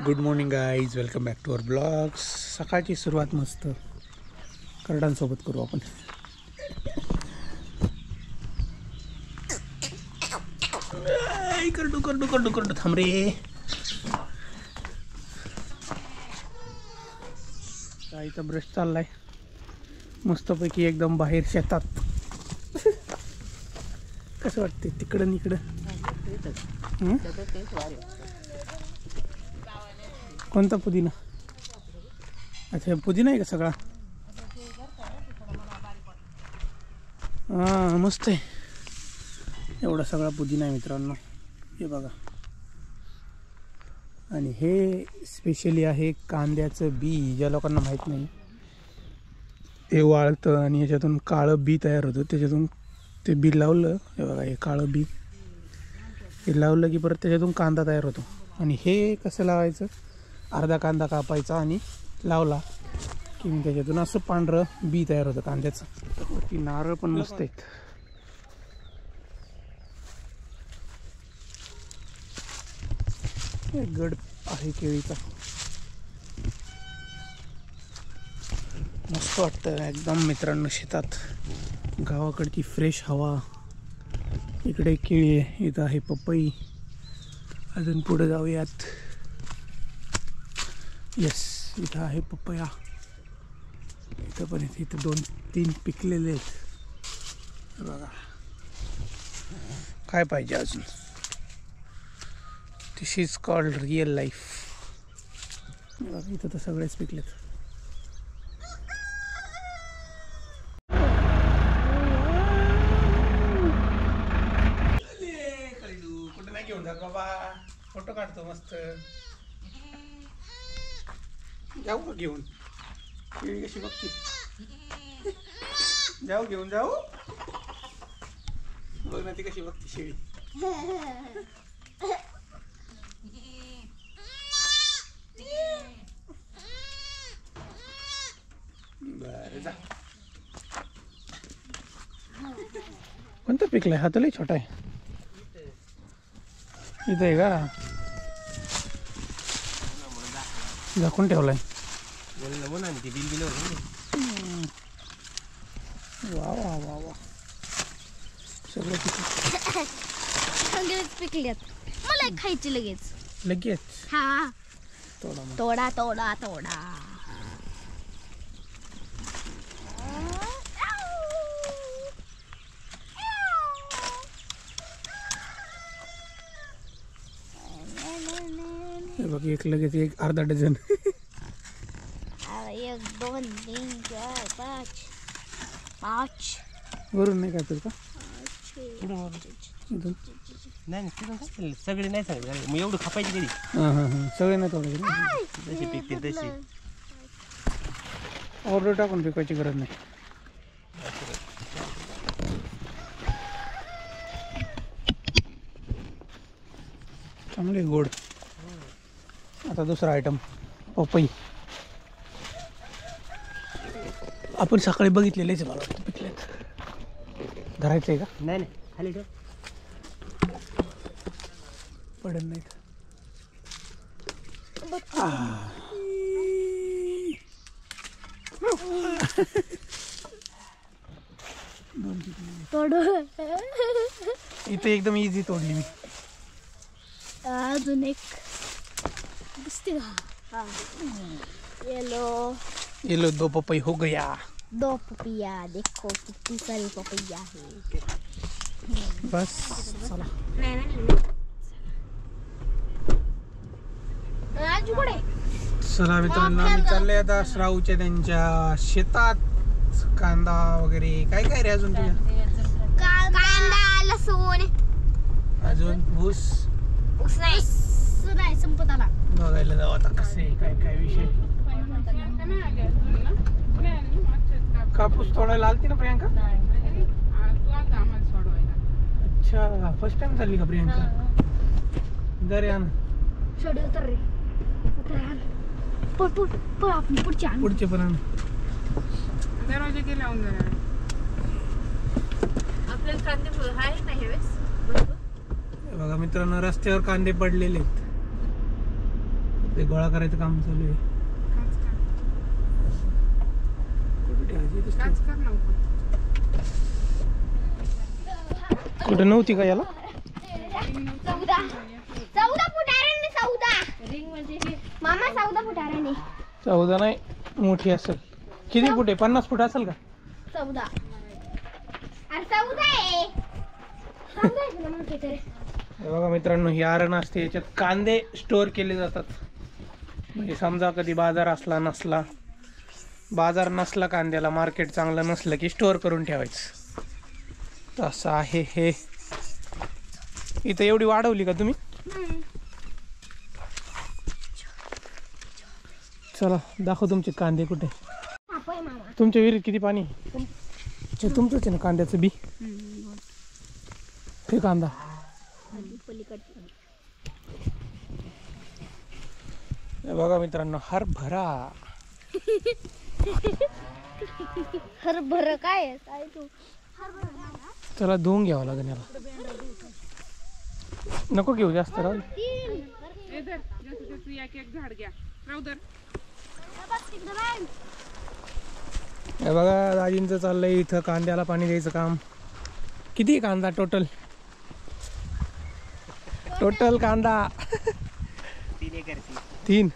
Good morning guys, welcome back to our blogs. सकाळची सुरुवात मस्त करडांसोबत करू आपण. करडू करडू करडू करडू थांब रे. गाईचा ब्रश चाललाय मस्तपैकी एकदम बाहेर शेतात. कसं वाटते तिकडं इकडं? कोणता पुदिना? अच्छा, पुदिना आहे का सगळा? हां, मस्त आहे. एवढा सगळा पुदिना आहे मित्रांनो, हे बघा. आणि हे स्पेशली आहे कांद्याचं बी. ज्या लोकांना माहीत नाही, हे वाळतं आणि याच्यातून काळं बी तयार होतं. त्याच्यातून ते बी लावलं, हे बघा, हे काळं बी हे लावलं की परत त्याच्यातून कांदा तयार होतो. आणि हे कसं लावायचं? अर्धा कांदा कापायचा आणि लावला की त्याच्यातून असं पांढरं बी तयार होतं कांद्याचं. ती नारळ पण मस्त आहेत. गड आहे केळीचा, मस्त वाटतं एकदम मित्रांनो. शेतात गावाकडची फ्रेश हवा. इकडे केळी आहे, इथं आहे पपई. अजून पुढे जाऊयात. यस, इथं आहे पपया. इथं पण येते, इथं 2-3 पिकलेले आहेत बघा. काय पाहिजे अजून? दिस इज कॉल्ड रिअल लाईफ. इथं तर सगळेच पिकलेत. कुठे नाही घेऊन जात बाबा, फोटो काढतो मस्त. जाऊ का घेऊन? केळी कशी बघते? जाऊ घेऊन जाऊ? बघ ना ती कशी बघते शेळी. बरं जा. कोणतं पिकलंय? हा तर लय छोटा आहे. इथं आहे का? झाकून ठेवलाय. वा वा वा वा, सगळं पिकल्यात. मला खायची लगेच लगेच. हा, तोडा तोडा तोडा तोडा. बघ, एक लगेच एक अर्धा डझन. 1 2 3 4 5 5 वरून नाही काय का? नाही सगळे नाही सांगितलं. मग एवढं खापायची कधी? हां हां हां, सगळे नाही तोडायचे. जशी पिकतील तशी ऑर्डर टाकून पिकवायची गरज नाही. चांगले गोड. आता दुसरा आयटम, पपई. आपण सकाळी बघितलेलेच मला वाटतं पिकलेत. धरायचं आहे का? नाही नाही, खाली ठेव. पडत नाहीत. तोडू. इथे एकदम इझी तोडली मी. अजून एक दिसते का? येलो ये 2 पपई हो गया. 2 पपिया. देखो कितनी सारी पपिया है. बस चला. चला मित्रांनो, आम्ही चालले आता श्रावच्या त्यांच्या शेतात. कांदा वगैरे काय काय रे अजून तुझ्या? कांदा, लसूण, अजून ऊस नाही संपत आला. बघायला जाऊ आता कसं आहे, काय काय विषय. कापूस तोडायला आलती ना प्रियांका? अच्छा, फर्स्ट टाइम झाली का प्रियांका? दरे आण. शेवटी उतर रे, पण आपण पुढचे पण आण. दरवाजे गेले आपल्याला कांदे आहे ना हे वेळेस. बघा मित्रांनो, रस्त्यावर कांदे पडलेले आहेत. ते गोळा करायचं काम चालू आहे. कुठे ठेवायची? इथेच ठेव. कुठं नव्हती का याला? 14 फुटाराने 14 रिंग म्हणजे मामा 14 फुटाराने 14 नाही, मोठी असेल. किती फूट आहे? 50 फूट असेल का? 14 अरे 14 आहे. 14 आहे ना मोठे तरी. हे बघा मित्रांनो, ही आरण असते, याच्यात कांदे स्टोअर केले जातात. म्हणजे समजा कधी बाजार असला नसला, बाजार नसला कांद्याला, मार्केट चांगलं नसलं की स्टोअर करून ठेवायचं. तसं आहे हे. इथं एवढी वाढवली का तुम्ही? चला दाखव तुमचे कांदे कुठे. पापय मामा तुमच्या विहिरीत किती पाणी? हे तुमचंच आहे ना कांद्याचं बी? हे कांदा पलीकडे. हे बघा मित्रांनो, हरभरा. हरभरा काय आहे? काय तू चला धुवून घ्यावं लागेल याला. नको घेऊ जास्त राहू. झाड घ्या हे बघा दाजींचं चाललंय इथं कांद्याला पाणी द्यायचं काम. किती कांदा टोटल? टोटल कांदा 3 एकर 3.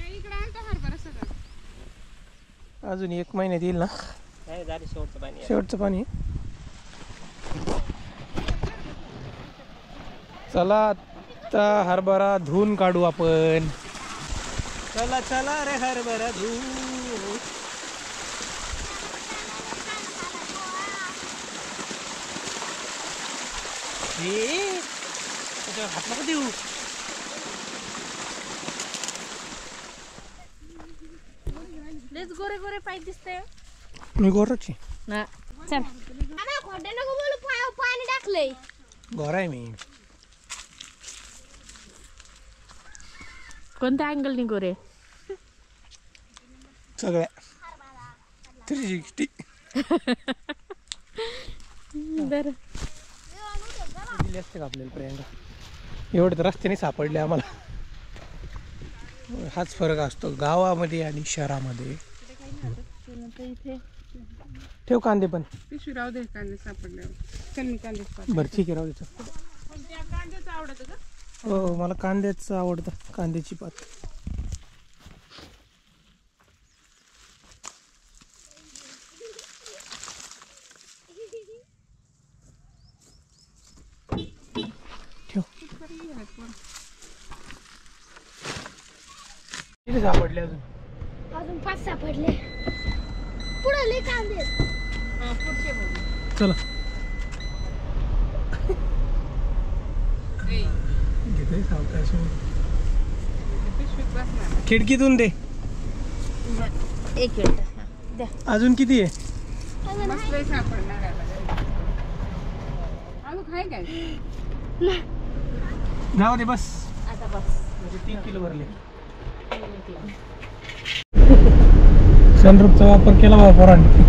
इकडे आणता हरभरा सगळं. अजून 1 महिन्यात येईल ना नाही झाली शेवटचं पाणी. शेवटचं पाणी. चला आता हरभरा धुवून काढू आपण. चला चला रे हरभरा धू. हात नको देऊ. लेच गोरे गोरे पाय दिसते. मी गोराची ना चल मामा खोटं नको बोलू. पाणी टाकलंय. गोरा आहे मी. कोणत्या अँगल नि गोरे? सगळ्या 360. बर दिली असते का आपल्याला प्रियांका? एवढे तर रस्त्याने सापडले आम्हाला. हाच फरक असतो गावामध्ये आणि शहरामध्ये. इथे ठेव कांदे पण. पिशवी राहू दे कांदे सापडल्यावर. चल मी कांदे बरं ठीक आहे, राहू दे. कांद्याचं आवडतं का? हो मला कांद्याचं आवडतं, कांद्याची पात. ठेव. किती सापडले अजून? अजून 5 सापडले. पुढे लय कांदे आहेत. पुढचे बघू. चला घेतोय सावकाश. पिशवीत बसणार. खिडकीतून दे. 1 मिनिट द्या. अजून किती आहे? बसलंय सापडणार आता. अजून काय काय? जाऊ दे बस. आता बस. 3 किलो भरले. सनरूफचा वापर केला बा पोरांनी.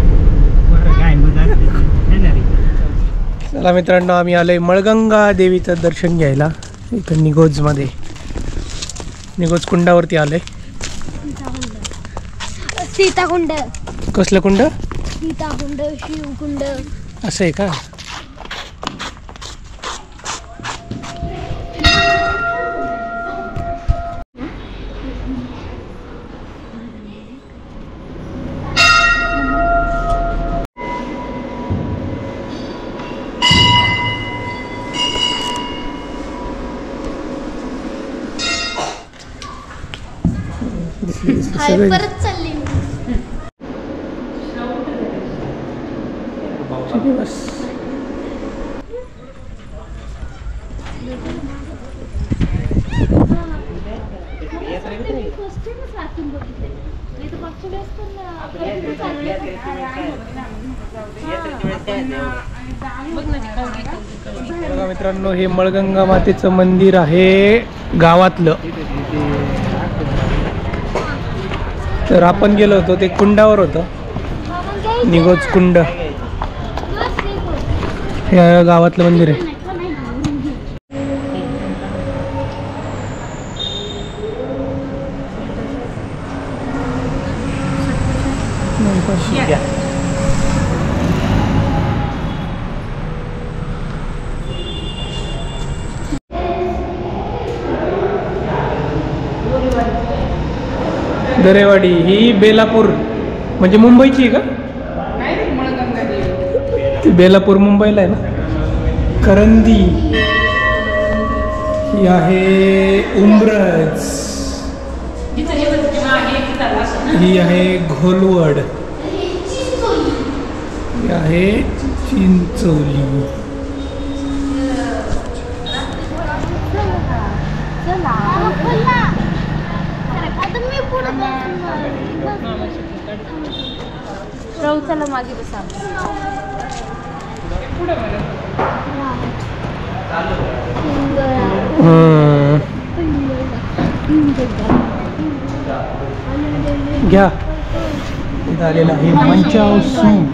चला मित्रांनो, आम्ही आलोय मळगंगा देवीचं दर्शन घ्यायला. इथं निगोजमध्ये, निगोज कुंडावरती आलोय. सीताकुंड. कसलं कुंड? सीताकुंड, शिवकुंड. असं आहे का? हाय परत चालली मी. बस. बघा मित्रांनो, हे मळगंगा मातेचं मंदिर आहे गावातलं. तर आपण गेलो होतो ते कुंडावर होतं, निगोज कुंड. हे गावातलं मंदिर आहे. कशी घ्या. दरेवाडी ही बेलापूर म्हणजे मुंबईची आहे का? काय रे मळगंगा देवी. ती बेलापूर मुंबईला आहे ना. करंदी ही आहे उंब्रज, ही आहे घोलवड, ही आहे चिंचोली. चला मागे बसा. घ्या. इथं आलेलं आहे मंचाव सूप.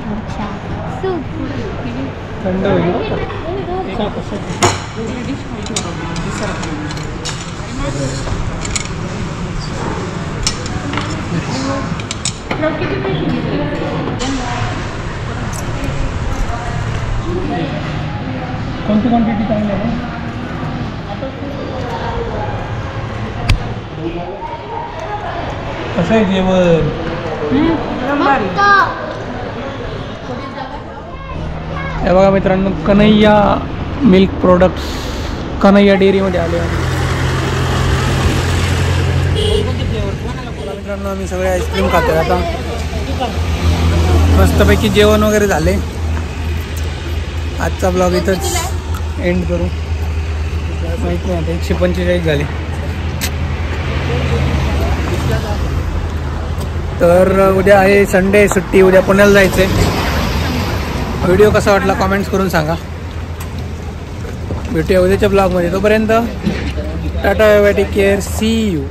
थंड होईल बरं का. कोणती क्वांटिटी चांगली आहे? कसं आहे जेवण? हे बघा मित्रांनो, कन्हैया मिल्क प्रोडक्ट्स, कन्हैया डेअरीमध्ये आले आहे. मित्रांनो आम्ही सगळे आईस्क्रीम खातोय आता. मस्तपैकी जेवण वगैरे झाले. आजचा ब्लॉग इथंच एंड करू. माहीत नाही आता 145 झाले. तर उद्या आहे संडे, सुट्टी. उद्या पुण्याला जायचं आहे. व्हिडिओ कसा वाटला कमेंट्स करून सांगा. भेटूया उद्याच्या ब्लॉगमध्ये. तोपर्यंत tata, bye bye, take care, see you.